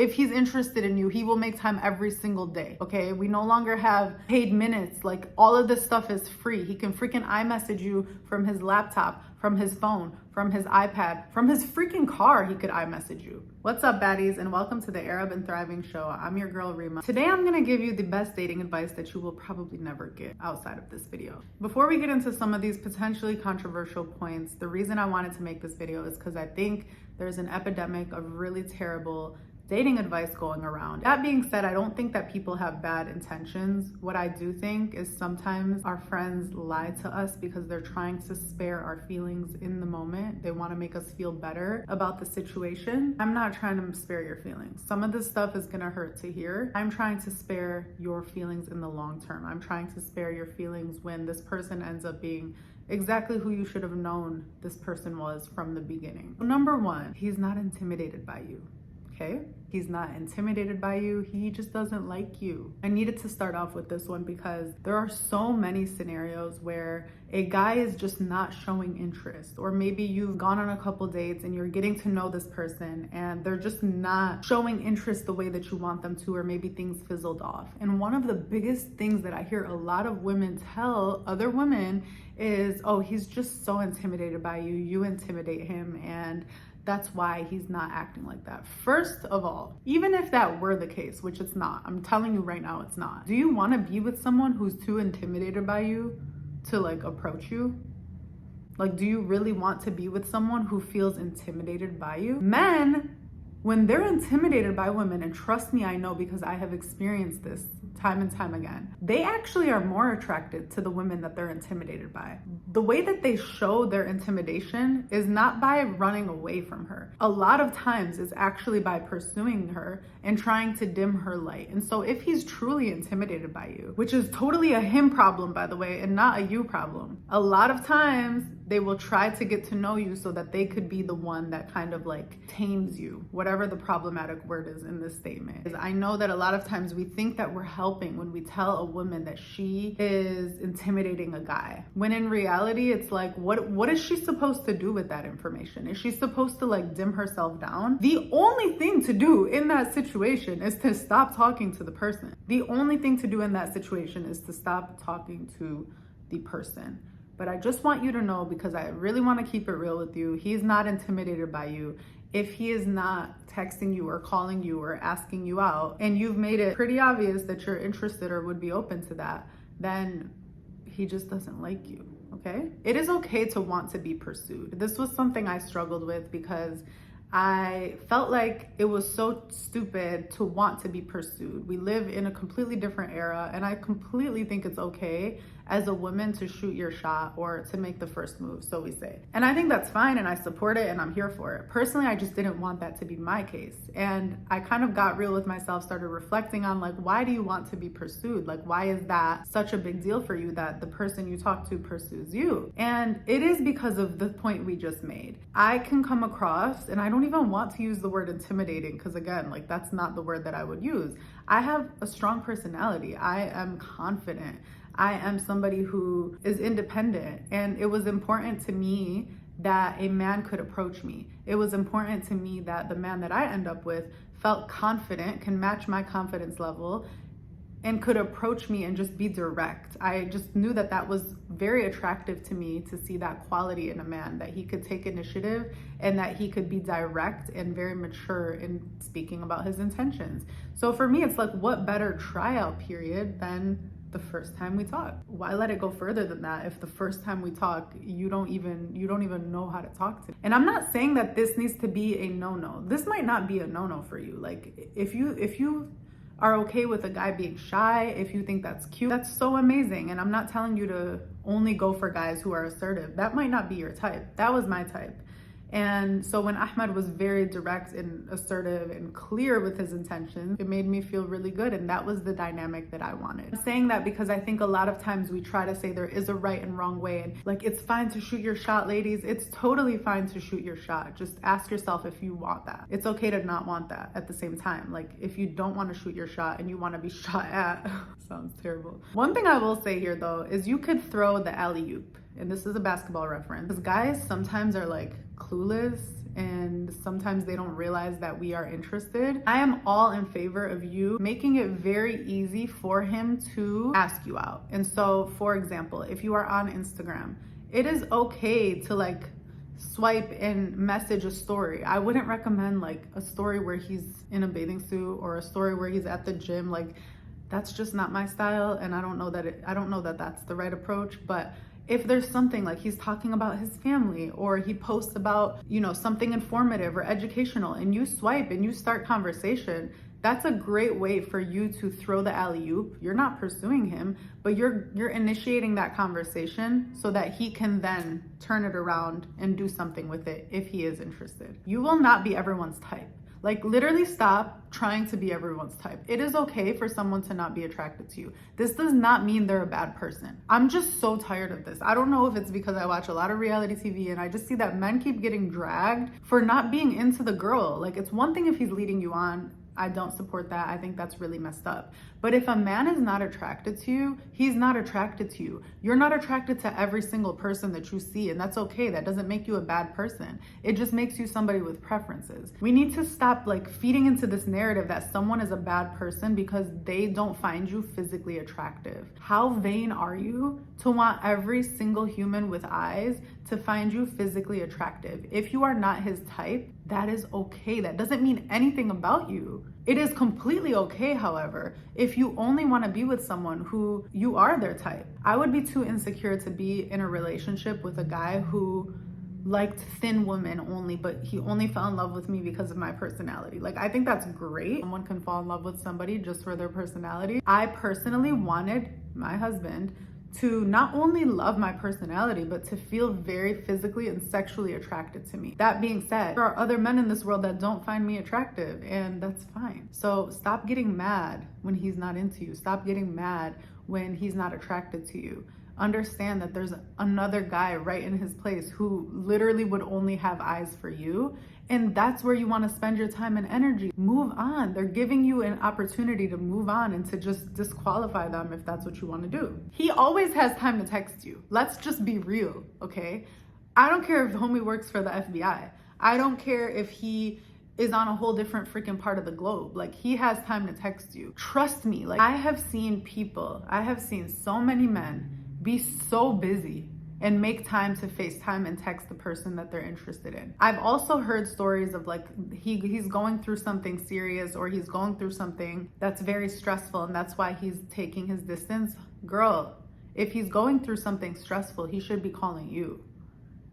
If he's interested in you, he will make time every single day, okay? We no longer have paid minutes. Like, all of this stuff is free. He can freaking iMessage you from his laptop, from his phone, from his iPad, from his freaking car, he could iMessage you. What's up, baddies, and welcome to the Arab and Thriving Show. I'm your girl, Rima. Today, I'm gonna give you the best dating advice that you will probably never get outside of this video. Before we get into some of these potentially controversial points, the reason I wanted to make this video is because I think there's an epidemic of really terrible dating advice going around. That being said, I don't think that people have bad intentions. What I do think is sometimes our friends lie to us because they're trying to spare our feelings in the moment. They want to make us feel better about the situation. I'm not trying to spare your feelings. Some of this stuff is gonna hurt to hear. I'm trying to spare your feelings in the long term. I'm trying to spare your feelings when this person ends up being exactly who you should have known this person was from the beginning. Number one, he's not intimidated by you. Okay? He's not intimidated by you. He just doesn't like you. I needed to start off with this one because there are so many scenarios where a guy is just not showing interest, or maybe you've gone on a couple dates and you're getting to know this person and they're just not showing interest the way that you want them to, or maybe things fizzled off. And one of the biggest things that I hear a lot of women tell other women is, oh, he's just so intimidated by you. You intimidate him, and that's why he's not acting like that. First of all, even if that were the case, which it's not, I'm telling you right now, it's not. Do you want to be with someone who's too intimidated by you to like approach you? Like, do you really want to be with someone who feels intimidated by you? Men, when they're intimidated by women, and trust me, I know because I have experienced this time and time again, they actually are more attracted to the women that they're intimidated by. The way that they show their intimidation is not by running away from her. A lot of times is actually by pursuing her and trying to dim her light. And so if he's truly intimidated by you, which is totally a him problem, by the way, and not a you problem, a lot of times they will try to get to know you so that they could be the one that kind of like tames you, whatever the problematic word is in this statement. I know that a lot of times we think that we're helping when we tell a woman that she is intimidating a guy, when in reality it's like, what is she supposed to do with that information? Is she supposed to like dim herself down? The only thing to do in that situation is to stop talking to the person. The only thing to do in that situation is to stop talking to the person. But I just want you to know, because I really want to keep it real with you, he's not intimidated by you. If he is not texting you or calling you or asking you out, and you've made it pretty obvious that you're interested or would be open to that, then he just doesn't like you, okay? It is okay to want to be pursued. This was something I struggled with because I felt like it was so stupid to want to be pursued. We live in a completely different era, and I completely think it's okay as a woman to shoot your shot or to make the first move, so we say. And I think that's fine, and I support it, and I'm here for it. Personally, I just didn't want that to be my case. And I kind of got real with myself, started reflecting on like, why do you want to be pursued? Like, why is that such a big deal for you that the person you talk to pursues you? And it is because of the point we just made. I can come across, and I don't even want to use the word intimidating, because again, like, that's not the word that I would use. I have a strong personality. I am confident. I am somebody who is independent, and it was important to me that a man could approach me. It was important to me that the man that I end up with felt confident, can match my confidence level, and could approach me and just be direct. I just knew that that was very attractive to me, to see that quality in a man, that he could take initiative and that he could be direct and very mature in speaking about his intentions. So for me, it's like, what better tryout period than the first time we talk? Why let it go further than that if the first time we talk, you don't even know how to talk to me? And I'm not saying that this needs to be a no-no. This might not be a no-no for you. Like, if you are okay with a guy being shy, if you think that's cute, that's so amazing. And I'm not telling you to only go for guys who are assertive. That might not be your type. That was my type. And so when Ahmed was very direct and assertive and clear with his intentions, it made me feel really good. And that was the dynamic that I wanted. I'm saying that because I think a lot of times we try to say there is a right and wrong way. And like, it's fine to shoot your shot, ladies. It's totally fine to shoot your shot. Just ask yourself if you want that. It's okay to not want that at the same time. Like, if you don't want to shoot your shot and you want to be shot at, sounds terrible. One thing I will say here though, is you could throw the alley-oop. And this is a basketball reference. Because guys sometimes are like clueless and sometimes they don't realize that we are interested. I am all in favor of you making it very easy for him to ask you out. And so, for example, if you are on Instagram, it is okay to like swipe and message a story. I wouldn't recommend like a story where he's in a bathing suit or a story where he's at the gym. Like, that's just not my style, and I don't know that that's the right approach. But if there's something like he's talking about his family, or he posts about, you know, something informative or educational, and you swipe and you start conversation, that's a great way for you to throw the alley-oop. You're not pursuing him, but you're initiating that conversation so that he can then turn it around and do something with it if he is interested. You will not be everyone's type. Like, literally stop trying to be everyone's type. It is okay for someone to not be attracted to you. This does not mean they're a bad person. I'm just so tired of this. I don't know if it's because I watch a lot of reality TV and I just see that men keep getting dragged for not being into the girl. Like, it's one thing if he's leading you on. I don't support that. I think that's really messed up. But if a man is not attracted to you, he's not attracted to you. You're not attracted to every single person that you see, and that's okay. That doesn't make you a bad person. It just makes you somebody with preferences. We need to stop like feeding into this narrative that someone is a bad person because they don't find you physically attractive. How vain are you to want every single human with eyes to find you physically attractive? If you are not his type, that is okay. That doesn't mean anything about you. It is completely okay, however, if you only want to be with someone who you are their type. I would be too insecure to be in a relationship with a guy who liked thin women only, but he only fell in love with me because of my personality. Like, I think that's great. Someone can fall in love with somebody just for their personality. I personally wanted my husband to not only love my personality, but to feel very physically and sexually attracted to me. That being said, there are other men in this world that don't find me attractive, and that's fine. So stop getting mad when he's not into you. Stop getting mad when he's not attracted to you. Understand that there's another guy right in his place who literally would only have eyes for you. And that's where you want to spend your time and energy. Move on. They're giving you an opportunity to move on and to just disqualify them if that's what you want to do. He always has time to text you. Let's just be real, okay? I don't care if homie works for the FBI. I don't care if he is on a whole different freaking part of the globe. Like, he has time to text you. Trust me. Like, I have seen so many men be so busy and make time to FaceTime and text the person that they're interested in. I've also heard stories of like he's going through something serious, or he's going through something that's very stressful, and that's why he's taking his distance. Girl, if he's going through something stressful, he should be calling you.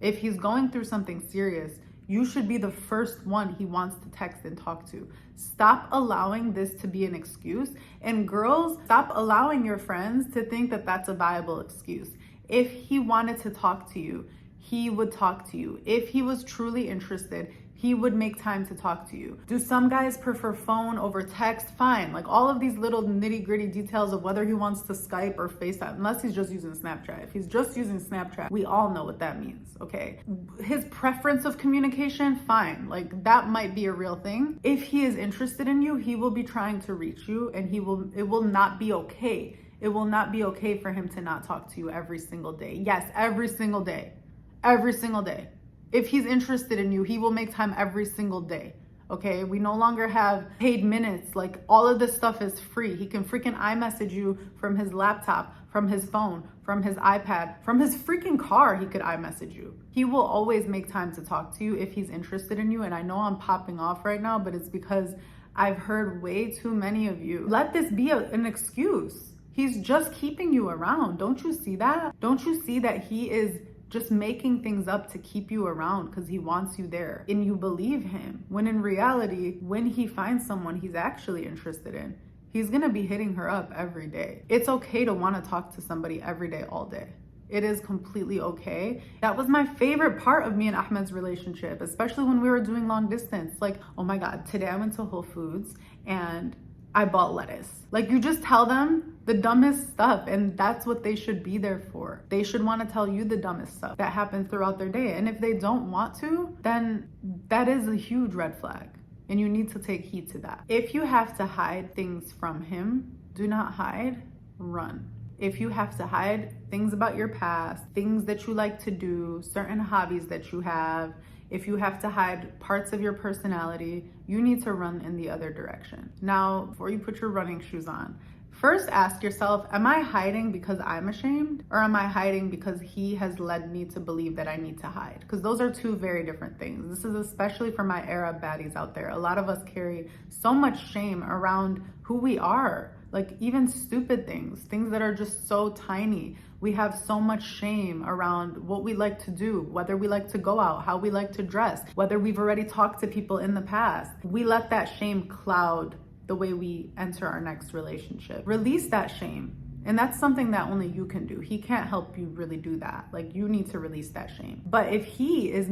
If he's going through something serious, you should be the first one he wants to text and talk to. Stop allowing this to be an excuse. And girls, stop allowing your friends to think that that's a viable excuse. If he wanted to talk to you, he would talk to you. If he was truly interested, he would make time to talk to you. Do some guys prefer phone over text? Fine. Like, all of these little nitty-gritty details of whether he wants to Skype or FaceTime, unless he's just using Snapchat. If he's just using Snapchat, we all know what that means, okay? His preference of communication, fine. Like, that might be a real thing. If he is interested in you, he will be trying to reach you, and it will not be okay. It will not be okay for him to not talk to you every single day. Yes, every single day. Every single day. If he's interested in you, he will make time every single day. Okay, we no longer have paid minutes. Like, all of this stuff is free. He can freaking iMessage you from his laptop, from his phone, from his iPad, from his freaking car. He could iMessage you. He will always make time to talk to you if he's interested in you. And I know I'm popping off right now, but it's because I've heard way too many of you let this be an excuse. He's just keeping you around. Don't you see that? Don't you see that he is just making things up to keep you around because he wants you there and you believe him? When in reality, when he finds someone he's actually interested in, he's gonna be hitting her up every day. It's okay to want to talk to somebody every day, all day. It is completely okay. That was my favorite part of me and Ahmed's relationship, especially when we were doing long distance. Like, oh my God, today I went to Whole Foods and I bought lettuce. Like, you just tell them the dumbest stuff, and that's what they should be there for. They should want to tell you the dumbest stuff that happens throughout their day. And if they don't want to, then that is a huge red flag, and you need to take heed to that. If you have to hide things from him, do not hide, run. If you have to hide things about your past, things that you like to do, certain hobbies that you have, If you have to hide parts of your personality, you need to run in the other direction. Now, before you put your running shoes on, first ask yourself, am I hiding because I'm ashamed, or am I hiding because he has led me to believe that I need to hide? Because those are two very different things. This is especially for my Arab baddies out there. A lot of us carry so much shame around who we are, like even stupid things that are just so tiny. We have so much shame around what we like to do, whether we like to go out, how we like to dress, whether we've already talked to people in the past. We let that shame cloud the way we enter our next relationship. Release that shame. And that's something that only you can do. He can't help you really do that. Like, you need to release that shame. But if he is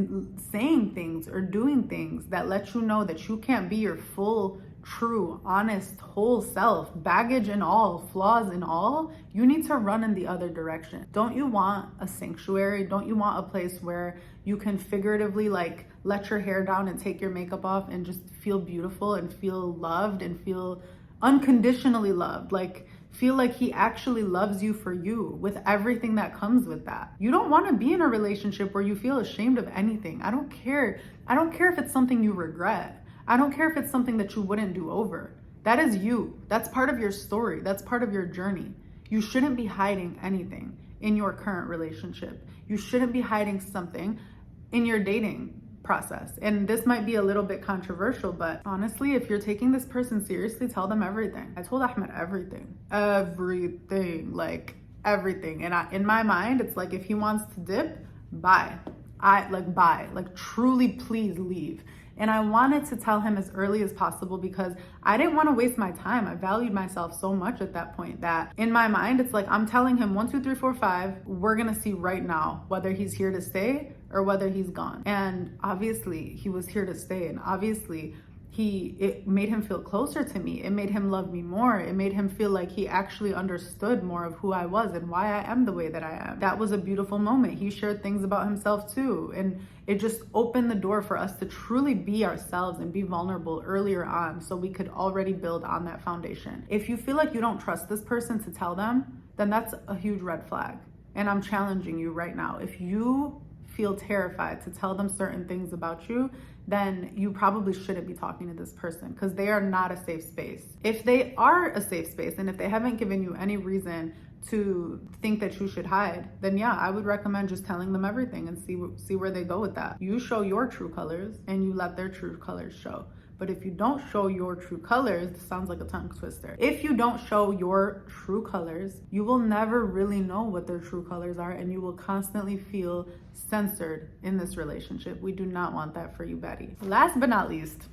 saying things or doing things that let you know that you can't be your full, true, honest, whole self, baggage and all, flaws and all, you need to run in the other direction. Don't you want a sanctuary? Don't you want a place where you can figuratively like let your hair down and take your makeup off and just feel beautiful and feel loved and feel unconditionally loved? Like, feel like he actually loves you for you with everything that comes with that. You don't want to be in a relationship where you feel ashamed of anything. I don't care if it's something you regret. I don't care if it's something that you wouldn't do over. That is you. That's part of your story. That's part of your journey. You shouldn't be hiding anything in your current relationship. You shouldn't be hiding something in your dating process. And this might be a little bit controversial, but honestly, if you're taking this person seriously, tell them everything. I told Ahmed everything, like everything. And in my mind, it's like, if he wants to dip, bye. Bye. Like, truly, please leave. And I wanted to tell him as early as possible because I didn't want to waste my time. I valued myself so much at that point that in my mind, it's like, I'm telling him 1, 2, 3, 4, 5, we're going to see right now whether he's here to stay or whether he's gone. And obviously he was here to stay. And obviously it made him feel closer to me. It made him love me more. It made him feel like he actually understood more of who I was and why I am the way that I am. That was a beautiful moment. He shared things about himself too. And it just opened the door for us to truly be ourselves and be vulnerable earlier on, so we could already build on that foundation. If you feel like you don't trust this person to tell them, then that's a huge red flag. And I'm challenging you right now. If you feel terrified to tell them certain things about you, then you probably shouldn't be talking to this person, because they are not a safe space. If they are a safe space and if they haven't given you any reason to think that you should hide, then yeah, I would recommend just telling them everything and see where they go with that. You show your true colors and you let their true colors show. But if you don't show your true colors, this sounds like a tongue twister. If you don't show your true colors, you will never really know what their true colors are, and you will constantly feel censored in this relationship. We do not want that for you, Betty. Last but not least,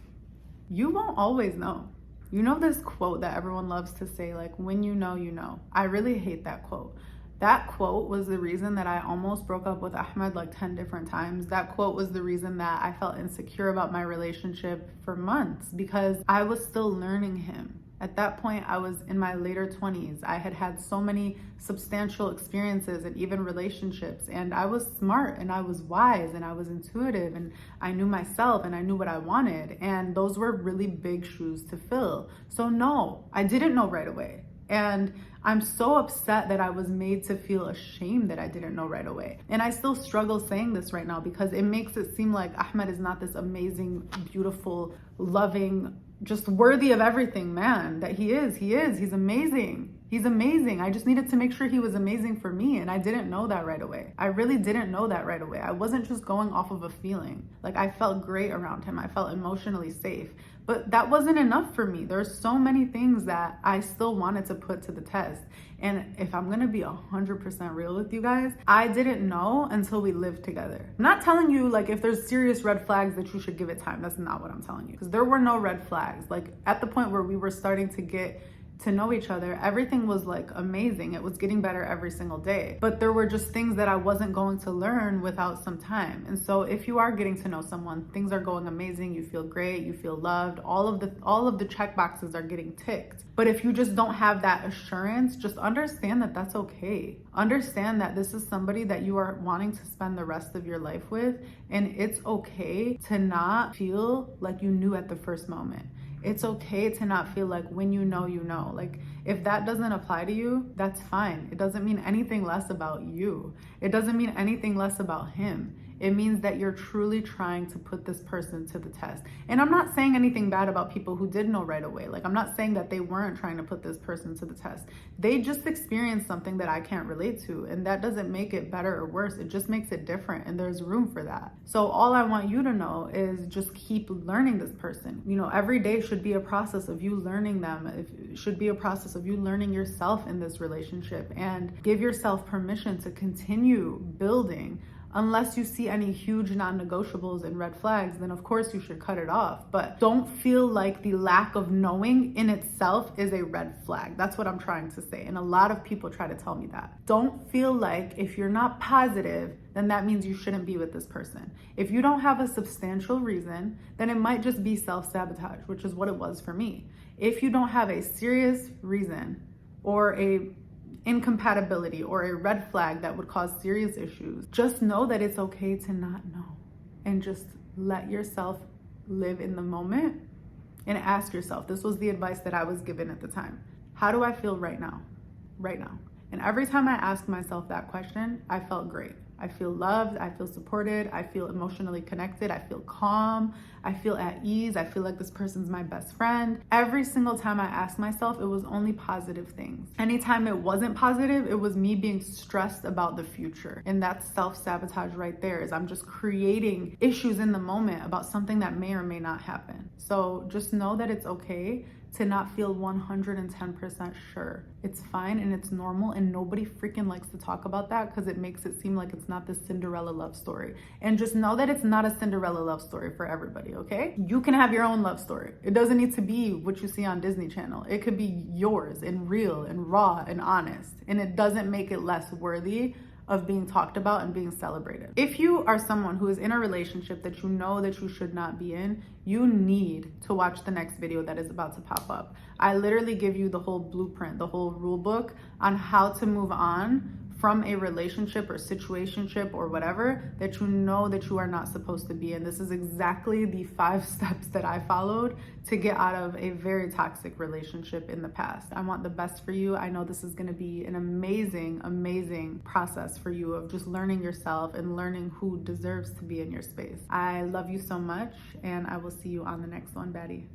you won't always know. You know this quote that everyone loves to say, like, when you know, you know. I really hate that quote. That quote was the reason that I almost broke up with Ahmed like 10 different times. That quote was the reason that I felt insecure about my relationship for months, because I was still learning him. At that point, I was in my later 20s. I had had so many substantial experiences and even relationships, and I was smart and I was wise and I was intuitive and I knew myself and I knew what I wanted. And those were really big shoes to fill. So no, I didn't know right away. And I'm so upset that I was made to feel ashamed that I didn't know right away. And I still struggle saying this right now because it makes it seem like Ahmed is not this amazing, beautiful, loving, just worthy of everything man that he is. He's amazing. He's amazing. I just needed to make sure he was amazing for me. And I didn't know that right away. I really didn't know that right away. I wasn't just going off of a feeling. Like, I felt great around him. I felt emotionally safe. But that wasn't enough for me. There's so many things that I still wanted to put to the test. And if I'm gonna be 100% real with you guys, I didn't know until we lived together. I'm not telling you like if there's serious red flags that you should give it time. That's not what I'm telling you. Because there were no red flags. Like, at the point where we were starting to get to know each other, everything was like amazing. It was getting better every single day. But there were just things that I wasn't going to learn without some time. And so if you are getting to know someone, things are going amazing, you feel great, you feel loved, all of the check boxes are getting ticked. But if you just don't have that assurance, just understand that that's okay. Understand that this is somebody that you are wanting to spend the rest of your life with, and it's okay to not feel like you knew at the first moment. It's okay to not feel like when you know, you know. Like, if that doesn't apply to you, that's fine. It doesn't mean anything less about you. It doesn't mean anything less about him. It means that you're truly trying to put this person to the test. And I'm not saying anything bad about people who did know right away. Like, I'm not saying that they weren't trying to put this person to the test. They just experienced something that I can't relate to. And that doesn't make it better or worse. It just makes it different. And there's room for that. So all I want you to know is just keep learning this person. You know, every day should be a process of you learning them. It should be a process of you learning yourself in this relationship, and give yourself permission to continue building. Unless you see any huge non-negotiables and red flags, then of course you should cut it off. But don't feel like the lack of knowing in itself is a red flag. That's what I'm trying to say. And a lot of people try to tell me that. Don't feel like if you're not positive, then that means you shouldn't be with this person. If you don't have a substantial reason, then it might just be self-sabotage, which is what it was for me. If you don't have a serious reason or a incompatibility or a red flag that would cause serious issues, just know that it's okay to not know, and just let yourself live in the moment and ask yourself, this was the advice that I was given at the time, how do I feel right now? And every time I asked myself that question, I felt great. I feel loved, I feel supported, I feel emotionally connected, I feel calm, I feel at ease, I feel like this person's my best friend. Every single time I asked myself, it was only positive things. Anytime it wasn't positive, it was me being stressed about the future. And that's self-sabotage right there, is I'm just creating issues in the moment about something that may or may not happen. So just know that it's okay to not feel 110% sure. It's fine and it's normal, and nobody freaking likes to talk about that because it makes it seem like it's not this Cinderella love story. And just know that it's not a Cinderella love story for everybody, okay? You can have your own love story. It doesn't need to be what you see on Disney Channel. It could be yours and real and raw and honest, and it doesn't make it less worthy of being talked about and being celebrated. If you are someone who is in a relationship that you know that you should not be in, you need to watch the next video that is about to pop up. I literally give you the whole blueprint, the whole rule book on how to move on from a relationship or situationship or whatever that you know that you are not supposed to be in. This is exactly the 5 steps that I followed to get out of a very toxic relationship in the past. I want the best for you. I know this is gonna be an amazing, amazing process for you of just learning yourself and learning who deserves to be in your space. I love you so much, and I will see you on the next one, baddie.